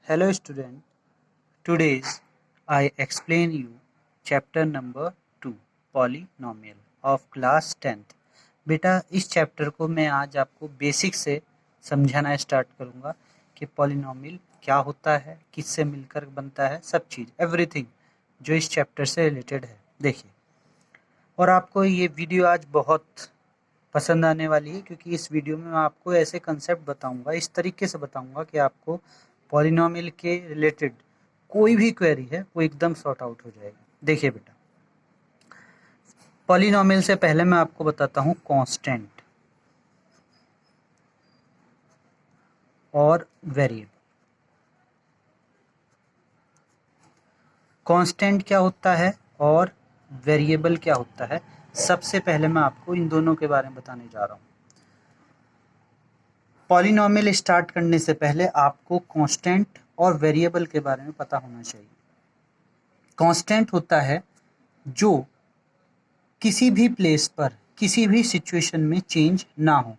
Hello student, today I explain you chapter number 2 polynomial of class 10th। बेटा इस chapter को मैं आज आपको बेसिक से समझाना स्टार्ट करूँगा कि पॉलिनोमियल क्या होता है, किससे मिलकर बनता है, सब चीज़ एवरीथिंग जो इस चैप्टर से रिलेटेड है। देखिए, और आपको ये वीडियो आज बहुत पसंद आने वाली है क्योंकि इस वीडियो में मैं आपको ऐसे कंसेप्ट बताऊंगा, इस तरीके से बताऊंगा कि आपको पॉलिनोमियल के रिलेटेड कोई भी क्वेरी है वो एकदम सॉर्ट आउट हो जाएगी। देखिए बेटा, पॉलिनोमियल से पहले मैं आपको बताता हूँ कांस्टेंट और वेरिएबल। कांस्टेंट क्या होता है और वेरिएबल क्या होता है, सबसे पहले मैं आपको इन दोनों के बारे में बताने जा रहा हूँ। पॉलिनोमियल स्टार्ट करने से पहले आपको कांस्टेंट और वेरिएबल के बारे में पता होना चाहिए। कांस्टेंट होता है जो किसी भी प्लेस पर किसी भी सिचुएशन में चेंज ना हो।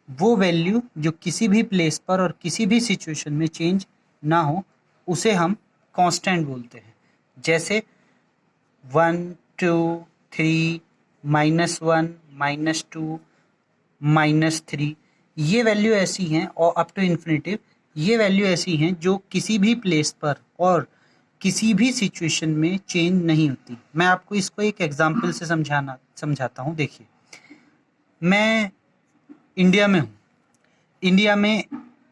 वो वैल्यू जो किसी भी प्लेस पर और किसी भी सिचुएशन में चेंज ना हो उसे हम कांस्टेंट बोलते हैं। जैसे 1, 2, 3, -1, -2, -3, ये वैल्यू ऐसी हैं और अप टू इन्फिनिटिव ये वैल्यू ऐसी हैं जो किसी भी प्लेस पर और किसी भी सिचुएशन में चेंज नहीं होती। मैं आपको इसको एक एग्जांपल से समझाता हूँ। देखिए, मैं इंडिया में हूँ। इंडिया में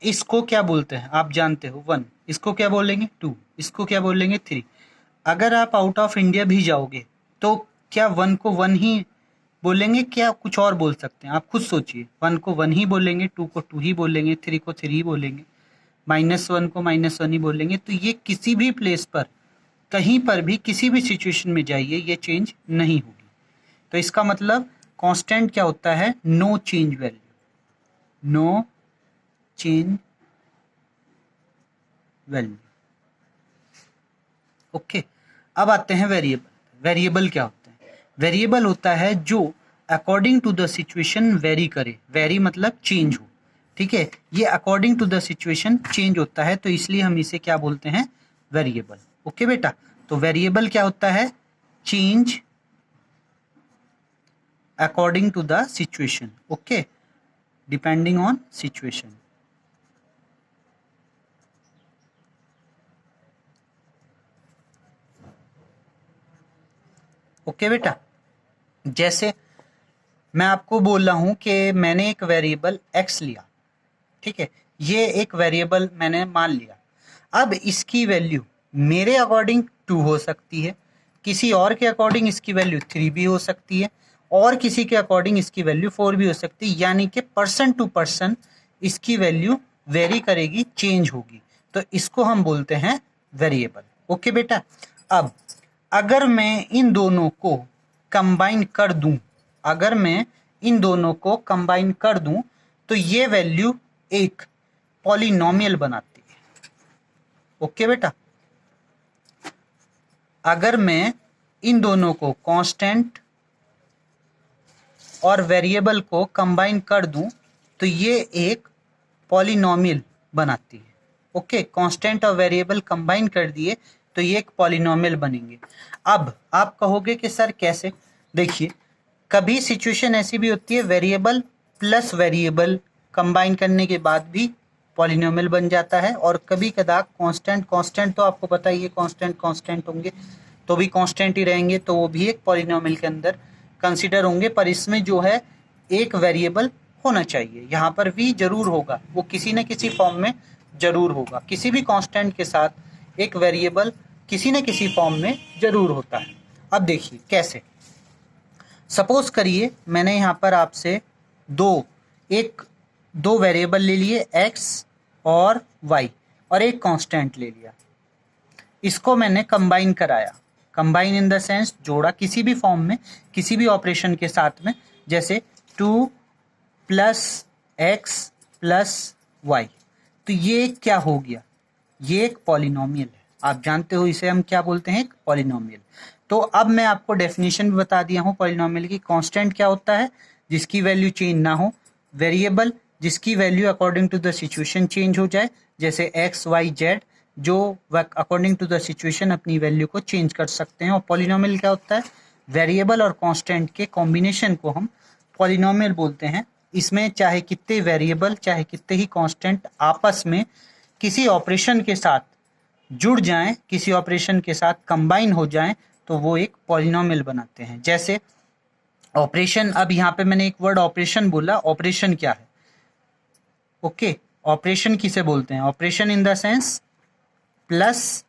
इसको क्या बोलते हैं आप जानते हो, 1, इसको क्या बोलेंगे 2, इसको क्या बोलेंगे 3। अगर आप आउट ऑफ इंडिया भी जाओगे तो क्या 1 को 1 ही बोलेंगे, क्या कुछ और बोल सकते हैं? आप खुद सोचिए। 1 को 1 ही बोलेंगे, 2 को 2 ही बोलेंगे, 3 को 3 ही बोलेंगे, -1 को -1 ही बोलेंगे। तो ये किसी भी प्लेस पर कहीं पर भी किसी भी सिचुएशन में जाइए ये चेंज नहीं होगी। तो इसका मतलब कांस्टेंट क्या होता है? No change value, no change value. Okay, अब आते हैं वेरिएबल। वेरिएबल क्या होता है? वेरिएबल होता है जो according to the situation vary करे। वेरी मतलब चेंज हो, ठीक है। ये according to the situation change होता है, तो इसलिए हम इसे क्या बोलते हैं? वेरिएबल। ओके बेटा, तो वेरिएबल क्या होता है? Change according to the situation, okay, depending on situation. Okay बेटा, जैसे मैं आपको बोल रहा हूं कि मैंने एक वेरिएबल x लिया, ठीक है। ये एक वेरिएबल मैंने मान लिया। अब इसकी वैल्यू मेरे अकॉर्डिंग 2 हो सकती है, किसी और के अकॉर्डिंग इसकी वैल्यू 3 भी हो सकती है, और किसी के अकॉर्डिंग इसकी वैल्यू 4 भी हो सकती है। यानी कि पर्सन टू पर्सन इसकी वैल्यू वेरी करेगी, चेंज होगी। तो इसको हम बोलते हैं वेरिएबल। ओके बेटा, अब अगर मैं इन दोनों को कंबाइन कर दूं, अगर मैं इन दोनों को कंबाइन कर दूं तो ये वैल्यू एक पॉलिनोमियल बनाती है। ओके बेटा, अगर मैं इन दोनों को कांस्टेंट और वेरिएबल को कंबाइन कर दूं तो ये एक पॉलिनोमियल बनाती है। ओके, कांस्टेंट और वेरिएबल कंबाइन कर दिए तो ये एक पॉलिनोमियल बनेंगे। अब आप कहोगे कि सर कैसे? देखिए, कभी सिचुएशन ऐसी भी होती है वेरिएबल प्लस वेरिएबल कंबाइन करने के बाद भी पॉलिनोमियल बन जाता है, और कभी कदा कांस्टेंट तो आपको पता ही है, कांस्टेंट होंगे तो भी कांस्टेंट ही रहेंगे, तो वो भी एक पॉलिनोमियल के अंदर कंसीडर होंगे। पर इसमें जो है एक वेरिएबल होना चाहिए, यहाँ पर भी जरूर होगा, वो किसी न किसी फॉर्म में जरूर होगा। किसी भी कांस्टेंट के साथ एक वेरिएबल किसी न किसी फॉर्म में जरूर होता है। अब देखिए कैसे। सपोज करिए मैंने यहाँ पर आपसे दो वेरिएबल ले लिए, x और y, और एक कांस्टेंट ले लिया। इसको मैंने कंबाइन कराया, कंबाइन इन द सेंस जोड़ा किसी भी फॉर्म में, किसी भी ऑपरेशन के साथ में, जैसे 2 + x + y। तो ये क्या हो गया? ये एक पॉलिनोमियल है। आप जानते हो इसे हम क्या बोलते हैं? एक पॉलिनोमियल। तो अब मैं आपको डेफिनेशन भी बता दिया हूँ पॉलिनोमियल की। कांस्टेंट क्या होता है? जिसकी वैल्यू चेंज ना हो। वेरिएबल जिसकी value according to the situation change हो जाए, जैसे x, y, z। जो अकॉर्डिंग टू द सिचुएशन अपनी वैल्यू को चेंज कर सकते हैं। और पॉलिनोमियल क्या होता है? वेरिएबल और कांस्टेंट के कॉम्बिनेशन को हम पॉलिनोमियल बोलते हैं। इसमें चाहे कितने वेरिएबल चाहे कितने ही कांस्टेंट आपस में किसी ऑपरेशन के साथ जुड़ जाएं, किसी ऑपरेशन के साथ कंबाइन हो जाएं, तो वो एक पॉलिनोमियल बनाते हैं। जैसे ऑपरेशन, अब यहाँ पे मैंने एक वर्ड ऑपरेशन बोला, ऑपरेशन क्या है? ओके, ऑपरेशन किसे बोलते हैं? Operation in the sense plus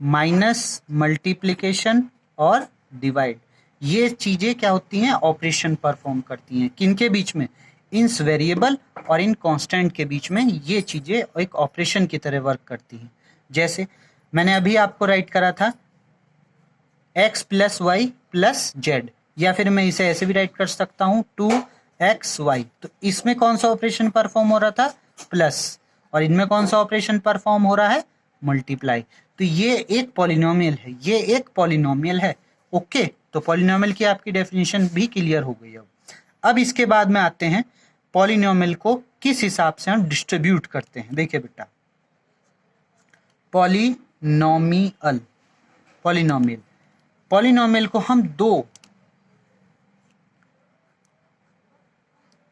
minus multiplication और डिवाइड, ये चीजें क्या होती हैं? ऑपरेशन परफॉर्म करती हैं। किनके बीच में? इन वेरिएबल और इन कांस्टेंट के बीच में ये चीजें एक ऑपरेशन की तरह वर्क करती हैं। जैसे मैंने अभी आपको राइट करा था x plus y plus z, या फिर मैं इसे ऐसे भी राइट कर सकता हूँ 2xy। तो इसमें कौन सा ऑपरेशन परफॉर्म हो रहा था? प्लस, और इनमें कौन सा ऑपरेशन परफॉर्म हो रहा है? मल्टीप्लाई। तो ये एक पॉलिनोमियल है, ये एक पॉलिनोमियल है। ओके, तो पॉलिनोमियल की आपकी डेफिनेशन भी क्लियर हो गई। अब इसके बाद में आते हैं पॉलिनोमियल को किस हिसाब से हम डिस्ट्रीब्यूट करते हैं। देखिए बेटा, पॉलिनोमियल पॉलिनोमियल को हम दो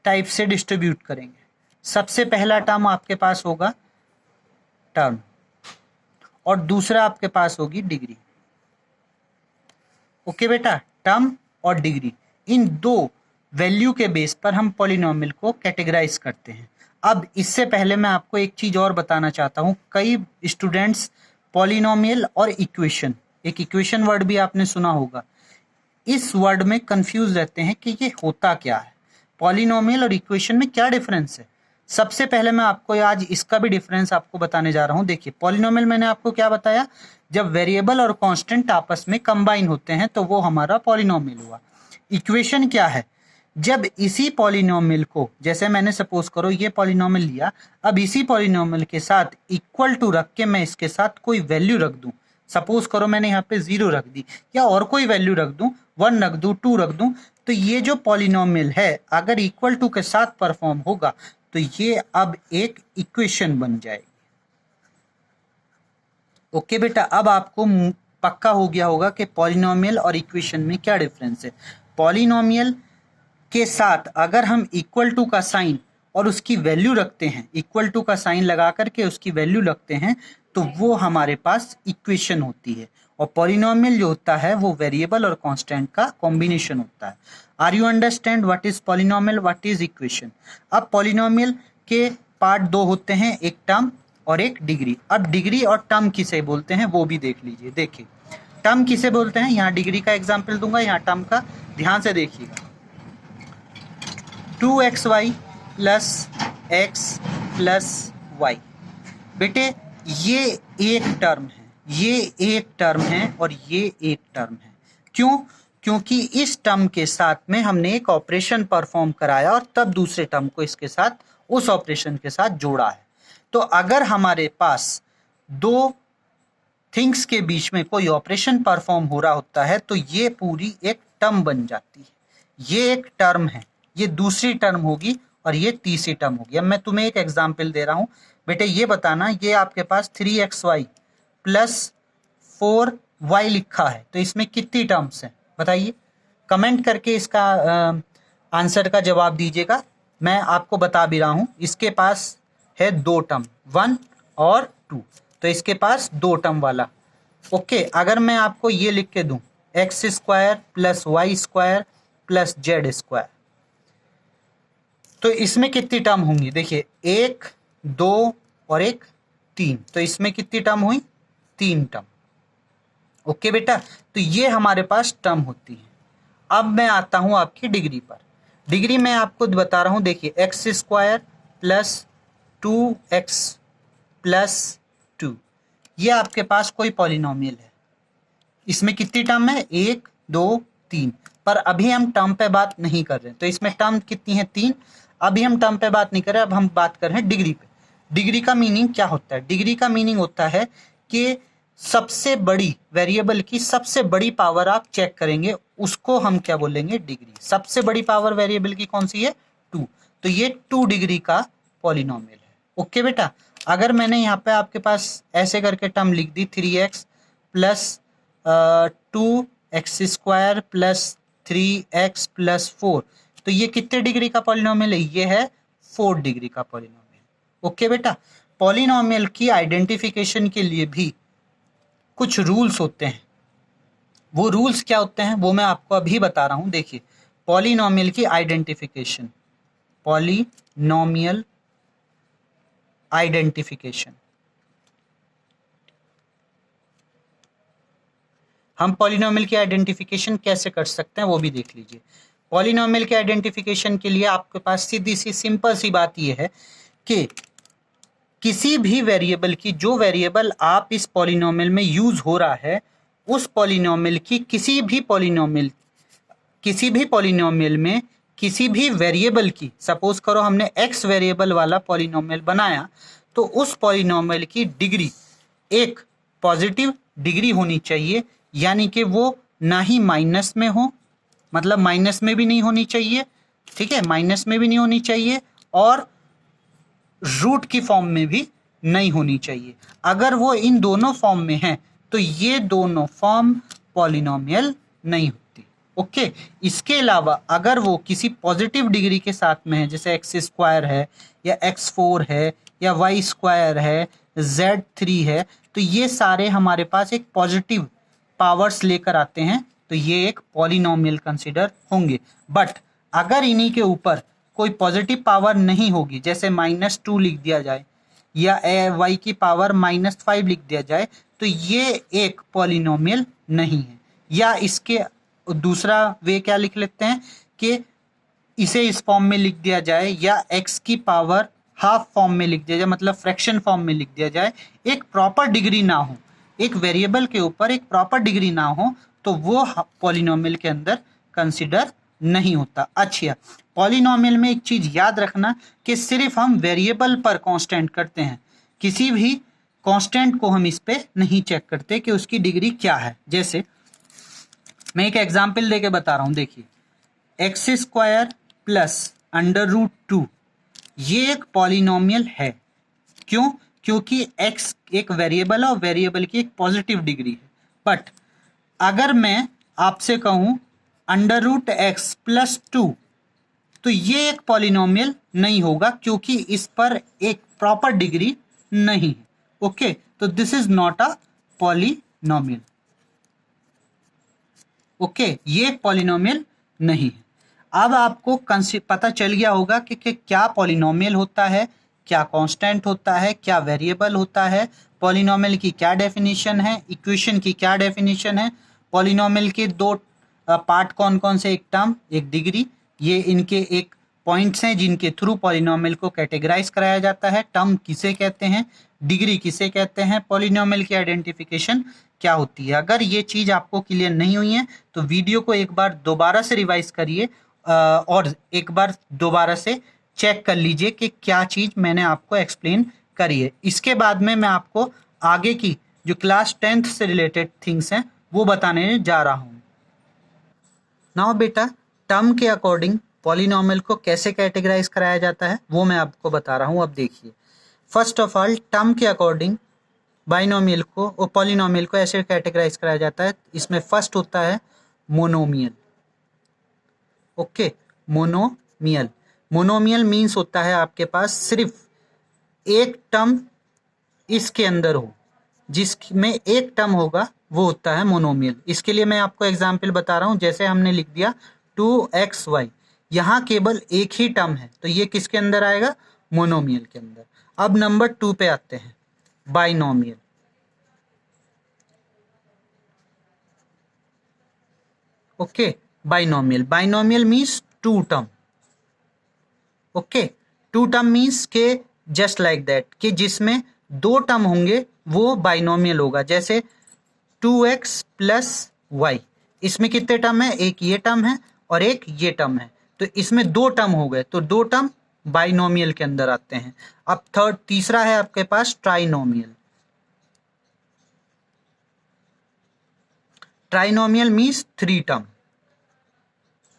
टाइप से डिस्ट्रीब्यूट करेंगे। सबसे पहला टर्म आपके पास होगा टर्म, और दूसरा आपके पास होगी डिग्री। ओके बेटा, टर्म और डिग्री, इन दो वैल्यू के बेस पर हम पॉलिनोमियल को कैटेगराइज करते हैं। अब इससे पहले मैं आपको एक चीज और बताना चाहता हूं। कई स्टूडेंट्स पॉलिनोमियल और इक्वेशन, एक इक्वेशन वर्ड भी आपने सुना होगा, इस वर्ड में कंफ्यूज रहते हैं कि ये होता क्या है, पॉलिनोमियल और इक्वेशन में क्या डिफरेंस है। सबसे पहले मैं आपको आज इसका भी डिफरेंस आपको बताने जा रहा हूं। देखिए, पॉलिनोमियल मैंने आपको क्या बताया? जब वेरिएबल और कांस्टेंट आपस में कंबाइन होते हैं तो वो हमारा पॉलिनोमियल हुआ। इक्वेशन क्या है? जब इसी पॉलिनोमियल को, जैसे मैंने सपोज करो ये पॉलिनोमियल लिया, अब इसी पॉलिनोमियल के साथ इक्वल टू रख के मैं इसके साथ कोई वैल्यू रख दूं, सपोज करो मैंने यहाँ पे 0 रख दी, या और कोई वैल्यू रख दूं, 1 रख दूं, 2 रख दूं, तो ये जो पॉलिनोमियल है अगर इक्वल टू के साथ परफॉर्म होगा तो ये अब एक इक्वेशन बन जाएगी। ओके बेटा, अब आपको पक्का हो गया होगा कि पॉलिनोमियल और इक्वेशन में क्या डिफरेंस है। पॉलिनोमियल के साथ अगर हम इक्वल टू का साइन और उसकी वैल्यू रखते हैं, इक्वल टू का साइन लगा करके उसकी वैल्यू रखते हैं, तो वो हमारे पास इक्वेशन होती है। और पॉलिनोमियल जो होता है वो वेरिएबल और कांस्टेंट का कॉम्बिनेशन होता है। Are you understand what is polynomial, what is equation? अब पॉलिनोमियल के पार्ट दो होते हैं, एक टर्म और एक डिग्री। अब डिग्री और टर्म किसे बोलते हैं वो भी देख लीजिए। देखिए, टर्म किसे बोलते हैं, यहाँ डिग्री का एग्जाम्पल दूंगा, यहाँ टर्म का ध्यान से देखिएगा। 2xy plus x plus y, बेटे ये एक टर्म है, ये एक टर्म है और ये एक टर्म है। क्यों? क्योंकि इस टर्म के साथ में हमने एक ऑपरेशन परफॉर्म कराया और तब दूसरे टर्म को इसके साथ, उस ऑपरेशन के साथ जोड़ा है। तो अगर हमारे पास दो थिंग्स के बीच में कोई ऑपरेशन परफॉर्म हो रहा होता है तो ये पूरी एक टर्म बन जाती है। ये एक टर्म है, ये दूसरी टर्म होगी और ये तीसरी टर्म होगी। अब मैं तुम्हें एक एग्जांपल दे रहा हूं बेटे, ये बताना, ये आपके पास 3xy प्लस 4y लिखा है, तो इसमें कितनी टर्म्स हैं बताइए? कमेंट करके इसका आंसर का जवाब दीजिएगा। मैं आपको बता भी रहा हूं, इसके पास है दो टर्म, 1 और 2, तो इसके पास दो टर्म वाला। ओके, अगर मैं आपको ये लिख के दूं x² plus y² plus z², तो इसमें कितनी टर्म होंगी? देखिए, 1, 2 और 1, 3, तो इसमें कितनी टर्म हुई? 3 टर्म। ओके बेटा, तो ये हमारे पास टर्म होती है। अब मैं आता हूं आपकी डिग्री पर। डिग्री मैं आपको बता रहा हूं, देखिए x² प्लस 2x प्लस 2, ये आपके पास कोई पॉलिनोमियल है। इसमें कितनी टर्म है? 1, 2, 3, पर अभी हम टर्म पे बात नहीं कर रहे, तो इसमें टर्म कितनी है? 3। अभी हम टर्म पे बात नहीं कर रहे, अब हम बात कर रहे हैं डिग्री पे। डिग्री का मीनिंग क्या होता है? डिग्री का मीनिंग होता है कि सबसे बड़ी वेरिएबल की सबसे बड़ी पावर आप चेक करेंगे, उसको हम क्या बोलेंगे? डिग्री। सबसे बड़ी पावर वेरिएबल की कौन सी है? 2, तो ये 2 डिग्री का पॉलिनोमियल है। ओके बेटा, अगर मैंने यहाँ पे आपके पास ऐसे करके टर्म लिख दी 3x plus 2x² plus 3x plus 4, तो ये कितने डिग्री का पॉलिनोमियल है? ये है 4 डिग्री का पॉलिनोमियल। ओके बेटा, पॉलिनोमियल की आइडेंटिफिकेशन के लिए भी कुछ रूल्स होते हैं। वो रूल्स क्या होते हैं वो मैं आपको अभी बता रहा हूं। देखिए, पॉलिनोमियल की आइडेंटिफिकेशन, पॉलिनोमियल आइडेंटिफिकेशन, हम पॉलिनोमियल की आइडेंटिफिकेशन कैसे कर सकते हैं वो भी देख लीजिए। पॉलिनोमियल के आइडेंटिफिकेशन के लिए आपके पास सीधी सी सिंपल सी बात यह है कि किसी भी वेरिएबल की, जो वेरिएबल आप इस पॉलिनोमियल में यूज हो रहा है, उस पॉलिनोमियल की किसी भी पॉलिनोमियल में किसी भी वेरिएबल की, सपोज करो हमने x वेरिएबल वाला पॉलिनोमियल बनाया, तो उस पॉलिनोमियल की डिग्री एक पॉजिटिव डिग्री होनी चाहिए, यानी कि वो ना ही माइनस में हो, मतलब माइनस में भी नहीं होनी चाहिए, ठीक है, माइनस में भी नहीं होनी चाहिए, और रूट की फॉर्म में भी नहीं होनी चाहिए। अगर वो इन दोनों फॉर्म में है तो ये दोनों फॉर्म पॉलिनोमियल नहीं होती। ओके, इसके अलावा अगर वो किसी पॉजिटिव डिग्री के साथ में है, जैसे x² है या x4 है या y² है, z3 है, तो ये सारे हमारे पास एक पॉजिटिव पावर्स लेकर आते हैं, तो ये एक पॉलिनोमियल कंसिडर होंगे। बट अगर इन्हीं के ऊपर कोई पॉजिटिव पावर नहीं होगी, जैसे -2 लिख दिया जाए या y की पावर -5 लिख दिया जाए, तो ये एक पॉलिनोमियल नहीं है। या इसके दूसरा वे क्या लिख लेते हैं कि इसे इस फॉर्म में लिख दिया जाए, या x की पावर हाफ फॉर्म में लिख दिया जाए, मतलब फ्रैक्शन फॉर्म में लिख दिया जाए, एक प्रॉपर डिग्री ना हो, एक वेरिएबल के ऊपर एक प्रॉपर डिग्री ना हो, तो वो पॉलिनोमियल के अंदर कंसिडर नहीं होता। अच्छा, पॉलिनोमियल में एक चीज याद रखना कि सिर्फ हम वेरिएबल पर कांस्टेंट करते हैं, किसी भी कांस्टेंट को हम इस पे नहीं चेक करते कि उसकी डिग्री क्या है। जैसे मैं एक एग्जांपल देके बता रहा हूं, देखिए, x² प्लस √2, ये एक पॉलिनोमियल है। क्यों? क्योंकि x एक वेरिएबल है और वेरिएबल की एक पॉजिटिव डिग्री है। बट अगर मैं आपसे कहूं √x प्लस 2, तो ये एक पॉलिनोमियल नहीं होगा, क्योंकि इस पर एक प्रॉपर डिग्री नहीं है। ओके, तो this is not a polynomial. Okay, ये एक पॉलिनोमियल नहीं है। अब आपको पता चल गया होगा कि क्या पॉलिनोमियल होता है, क्या कांस्टेंट होता है, क्या वेरिएबल होता है, पॉलिनोमियल की क्या डेफिनेशन है, इक्वेशन की क्या डेफिनेशन है, पॉलिनोमियल के दो पार्ट कौन कौन से, एक टर्म, एक डिग्री, ये इनके एक पॉइंट्स हैं जिनके थ्रू पॉलिनोमियल को कैटेगराइज कराया जाता है। टर्म किसे कहते हैं, डिग्री किसे कहते हैं, पॉलिनोमियल की आइडेंटिफिकेशन क्या होती है। अगर ये चीज आपको क्लियर नहीं हुई है तो वीडियो को एक बार दोबारा से रिवाइज करिए और एक बार दोबारा से चेक कर लीजिए कि क्या चीज मैंने आपको एक्सप्लेन करी है। इसके बाद में मैं आपको आगे की जो क्लास 10th से रिलेटेड थिंग्स हैं वो बताने जा रहा हूं। नाउ बेटा, टर्म के अकॉर्डिंग पॉलिनोमियल को कैसे कैटेगराइज कराया जाता है वो मैं आपको बता रहा हूं। अब देखिए, फर्स्ट ऑफ ऑल टर्म के अकॉर्डिंग बाइनोमियल को और पॉलिनोमियल को ऐसे कैटेगराइज कराया जाता है। इसमें फर्स्ट होता है monomial. Okay, monomial, monomial means होता है आपके पास सिर्फ एक टर्म इसके अंदर हो, जिसमें एक टर्म होगा वो होता है मोनोमियल। इसके लिए मैं आपको एग्जांपल बता रहा हूं। जैसे हमने लिख दिया 2xy, यहाँ केवल एक ही टर्म है, तो ये किसके अंदर आएगा, मोनोमियल के अंदर। अब नंबर 2 पे आते हैं, binomial. Okay, binomial, binomial means two term. Okay, two term means के जस्ट लाइक दैट, कि जिसमें दो टर्म होंगे वो बाइनोमियल होगा। जैसे 2x प्लस वाई, इसमें कितने टर्म है, एक ये टर्म है और एक ये टर्म है, तो इसमें दो टर्म हो गए, तो दो टर्म बाइनोमियल के अंदर आते हैं। अब तीसरा है आपके पास trinomial. Trinomial means three term,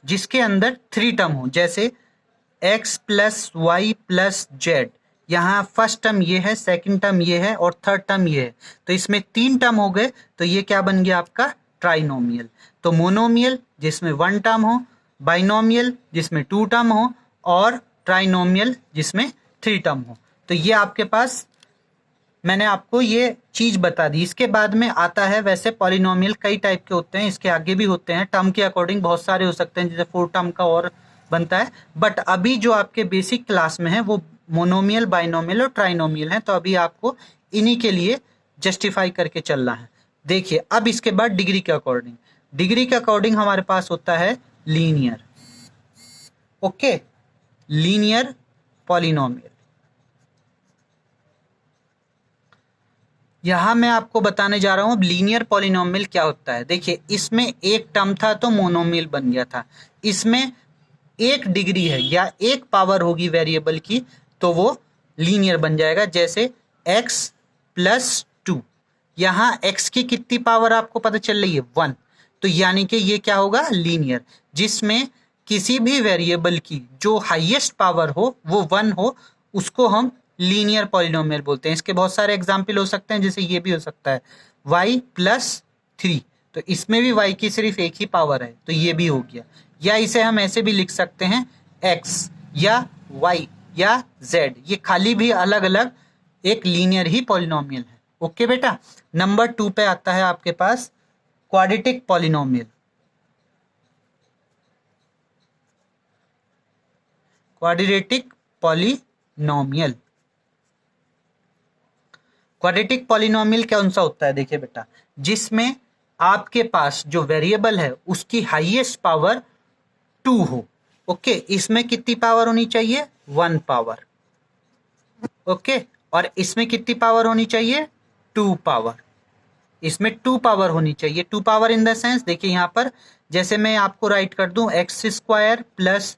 जिसके अंदर थ्री टर्म हो। जैसे x plus y plus z, यहाँ फर्स्ट टर्म ये है, सेकंड टर्म ये है और थर्ड टर्म ये है, तो इसमें 3 टर्म हो गए, तो ये क्या बन गया आपका ट्राइनोमियल। तो मोनोमियल जिसमें 1 टर्म हो, बाइनोमियल जिसमें 2 टर्म हो और ट्राइनोमियल जिसमें 3 टर्म हो। तो ये आपके पास मैंने आपको ये चीज बता दी। इसके बाद में आता है, वैसे पॉलिनोमियल कई टाइप के होते हैं, इसके आगे भी होते हैं, टर्म के अकॉर्डिंग बहुत सारे हो सकते हैं, जैसे 4 टर्म का और बनता है, बट अभी जो आपके बेसिक क्लास में है वो मोनोमियल, बाइनोमियल और ट्राइनोमियल है, तो अभी आपको इन्हीं के लिए जस्टिफाई करके चलना है। देखिए अब इसके बाद डिग्री के अकॉर्डिंग हमारे पास होता है लीनियर, ओके, लीनियर पॉलिनोमियल। यहां मैं आपको बताने जा रहा हूं लीनियर पॉलिनोमियल क्या होता है। देखिए इसमें एक टर्म था तो मोनोमियल बन गया था, इसमें एक डिग्री है या एक पावर होगी वेरिएबल की तो वो लीनियर बन जाएगा। जैसे x प्लस 2, यहाँ x की कितनी पावर आपको पता चल रही है 1, तो यानी कि ये क्या होगा लीनियर, जिसमें किसी भी वेरिएबल की जो हाईएस्ट पावर हो वो 1 हो, उसको हम लीनियर पॉलिनोमियल बोलते हैं। इसके बहुत सारे एग्जाम्पल हो सकते हैं, जैसे ये भी हो सकता है y प्लस 3, तो इसमें भी y की सिर्फ एक ही पावर है, तो ये भी हो गया। या इसे हम ऐसे भी लिख सकते हैं x या y या z, ये खाली भी अलग अलग एक लीनियर ही पॉलिनोमियल है। ओके बेटा, नंबर 2 पे आता है आपके पास quadratic polynomial. Quadratic polynomial, quadratic polynomial कौन सा होता है? देखिए बेटा, जिसमें आपके पास जो वेरिएबल है उसकी हाईएस्ट पावर 2 हो। ओके, इसमें कितनी पावर होनी चाहिए 1 पावर, ओके, और इसमें कितनी पावर होनी चाहिए 2 पावर, इसमें 2 पावर होनी चाहिए। 2 पावर इन द सेंस, देखिए यहाँ पर जैसे मैं आपको राइट कर दूं x square plus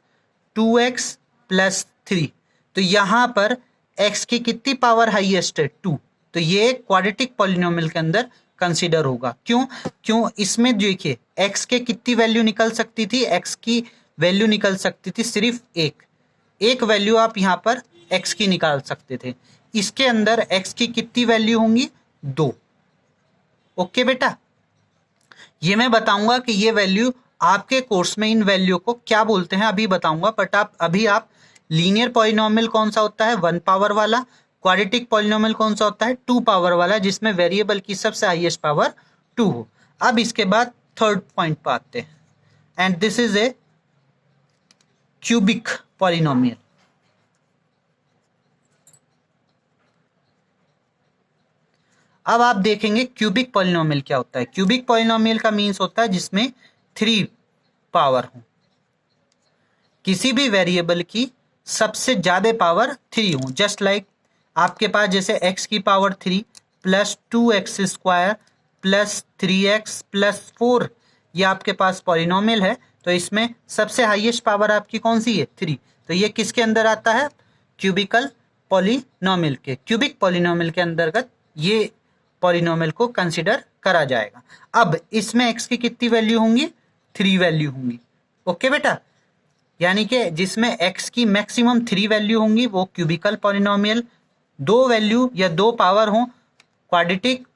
2x plus 3, तो यहाँ पर x की कितनी पावर हाईएस्ट है 2, तो ये क्वाड्रेटिक पॉलिनोमियल के अंदर कंसीडर होगा। क्यों इसमें देखिए x के कितनी वैल्यू निकल सकती थी, x की वैल्यू निकल सकती थी सिर्फ एक वैल्यू आप यहाँ पर x की निकाल सकते थे। इसके अंदर x की कितनी वैल्यू होंगी 2। ओके बेटा, ये मैं बताऊंगा कि ये वैल्यू आपके कोर्स में इन वैल्यू को क्या बोलते हैं अभी बताऊंगा, बट आप लीनियर पॉलिनोमियल कौन सा होता है 1 पावर वाला, क्वाड्रेटिक पॉलिनोमियल कौन सा होता है 2 पावर वाला, जिसमें वेरिएबल की सबसे हाईएस्ट पावर 2 हो। अब इसके बाद थर्ड पॉइंट पर आते हैं, and this is a cubic polynomial. अब आप देखेंगे क्यूबिक पॉलिनोमियल क्या होता है। क्यूबिक पॉलिनोमियल का मीन्स होता है जिसमें 3 पावर हो, किसी भी वेरिएबल की सबसे ज्यादा पावर 3 हो। जस्ट लाइक आपके पास जैसे x की power 3 plus 2x square plus 3x plus 4, ये आपके पास पॉलिनोमियल है, तो इसमें सबसे हाईएस्ट पावर आपकी कौन सी है 3, तो ये किसके अंदर आता है क्यूबिकल पॉलिनोमियल के, क्यूबिक पॉलिनोमियल के अंतर्गत ये पॉलिनोमियल को कंसिडर करा जाएगा। अब इसमें x की कितनी वैल्यू होंगी 3 वैल्यू होंगी। ओके बेटा, यानी कि जिसमें x की मैक्सिमम 3 वैल्यू होंगी वो क्यूबिकल पॉलिनोमियल, 2 वैल्यू या 2 पावर हो क्वाड्रेटिक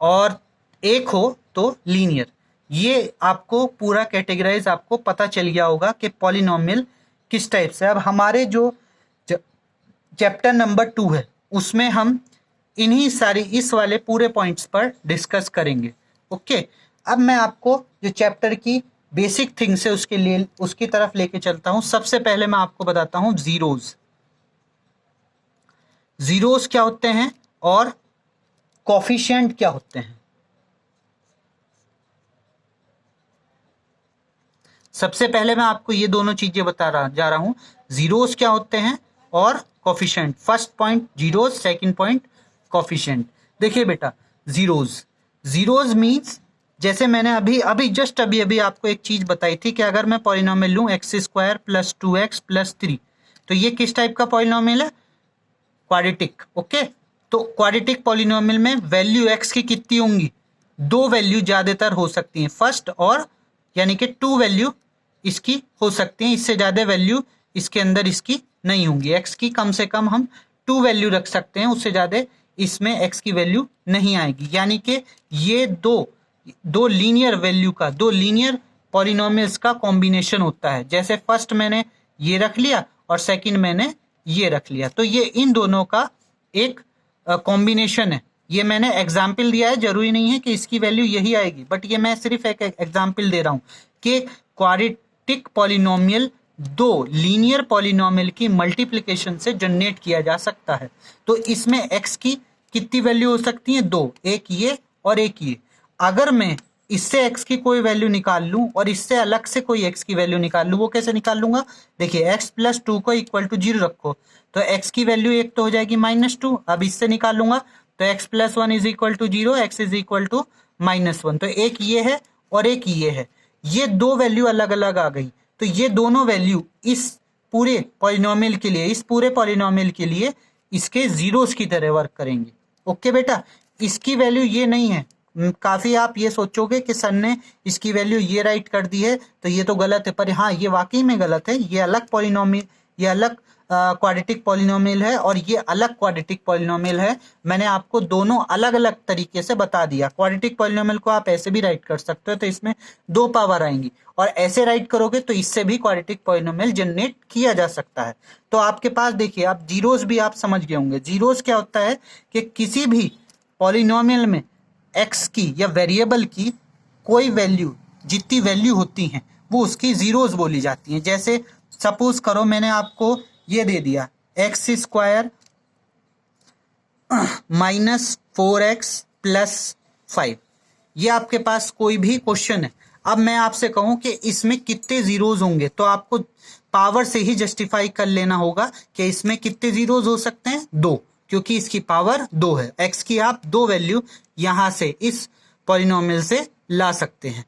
और 1 हो तो लीनियर। ये आपको पूरा कैटेगराइज आपको पता चल गया होगा कि पॉलिनोमियल किस टाइप से। अब हमारे जो चैप्टर नंबर 2 है उसमें हम इन्हीं सारी इस वाले पूरे पॉइंट्स पर डिस्कस करेंगे। ओके, अब मैं आपको जो चैप्टर की बेसिक थिंग्स है उसकी तरफ लेके चलता हूं। सबसे पहले मैं आपको बताता हूं जीरोस क्या होते हैं और कोफिशिएंट क्या होते हैं। सबसे पहले मैं आपको ये दोनों चीजें जा रहा हूं, जीरोस क्या होते हैं और coefficient. First point zeros, second point coefficient. देखिए बेटा, जीरोस मींस जैसे मैंने अभी आपको एक चीज बताई थी कि अगर मैं पॉलिनोमियल लूं x square plus 2x plus 3, तो ये किस टाइप का पॉलिनोमियल है क्वाड्रेटिक। ओके, तो क्वाड्रेटिक पॉलिनोमियल में वैल्यू x की कितनी होंगी 2 वैल्यू ज्यादातर हो सकती हैं फर्स्ट, और यानी कि 2 वैल्यू इसकी हो सकती हैं, इससे ज्यादा वैल्यू इसके अंदर इसकी नहीं होंगी। x की कम से कम हम 2 वैल्यू रख सकते हैं, उससे ज्यादा इसमें x की वैल्यू नहीं आएगी। यानी कि ये दो लीनियर वैल्यू का, दो लीनियर पॉलिनोमियल्स का कॉम्बिनेशन होता है। जैसे फर्स्ट मैंने ये रख लिया और सेकंड मैंने ये रख लिया, तो ये इन दोनों का एक कॉम्बिनेशन है। ये मैंने एग्जाम्पल दिया है, जरूरी नहीं है कि इसकी वैल्यू यही आएगी, बट ये मैं सिर्फ एक एग्जाम्पल दे रहा हूं कि क्वाड्रेटिक पॉलिनोमियल दो लीनियर पॉलिनोमियल की मल्टीप्लिकेशन से जनरेट किया जा सकता है। तो इसमें x की कितनी वैल्यू हो सकती है? 2, एक ये और एक ये। अगर मैं इससे x की कोई वैल्यू निकाल लूं और इससे अलग से कोई x की वैल्यू निकाल लूं, वो कैसे निकाल लूंगा? देखिए x प्लस 2 को इक्वल टू 0 रखो, तो x की वैल्यू एक तो हो जाएगी -2। अब इससे निकाल लूंगा तो x प्लस 1 is equal to 0, x is equal to -1। तो एक ये है और एक ये है, ये दो वैल्यू अलग अलग आ गई। तो ये दोनों वैल्यू इस पूरे पॉलिनोमियल के लिए, इस पूरे पॉलिनोमियल के लिए इसके जीरोस की तरह वर्क करेंगे। ओके बेटा, इसकी वैल्यू ये नहीं है। काफी आप ये सोचोगे कि सर ने इसकी वैल्यू ये राइट कर दी है तो ये तो गलत है, पर हाँ ये वाकई में गलत है। ये अलग पॉलिनोमियल, ये अलग क्वाड्रेटिक पॉलिनोमियल है और ये अलग क्वाड्रेटिक पॉलिनोमियल है। मैंने आपको दोनों अलग अलग तरीके से बता दिया। क्वाड्रेटिक पॉलिनोमियल को आप ऐसे भी राइट कर सकते हो, तो इसमें 2 पावर आएंगी, और ऐसे राइट करोगे तो इससे भी क्वाड्रेटिक पॉलिनोमियल जनरेट किया जा सकता है। तो आपके पास देखिए, आप जीरोस भी आप समझ गए होंगे। जीरोस क्या होता है कि किसी भी पॉलिनोमियल में x की या वेरिएबल की कोई वैल्यू, जितनी वैल्यू होती हैं वो उसकी जीरोस बोली जाती हैं। जैसे सपोज करो मैंने आपको ये दे दिया x² -4x + 5, ये आपके पास कोई भी क्वेश्चन है। अब मैं आपसे कहूं कि इसमें कितने जीरोस होंगे, तो आपको पावर से ही जस्टिफाई कर लेना होगा कि इसमें कितने जीरोस हो सकते हैं? 2, क्योंकि इसकी पावर 2 है। x की आप 2 वैल्यू यहां से इस पॉलिनोमियल से ला सकते हैं।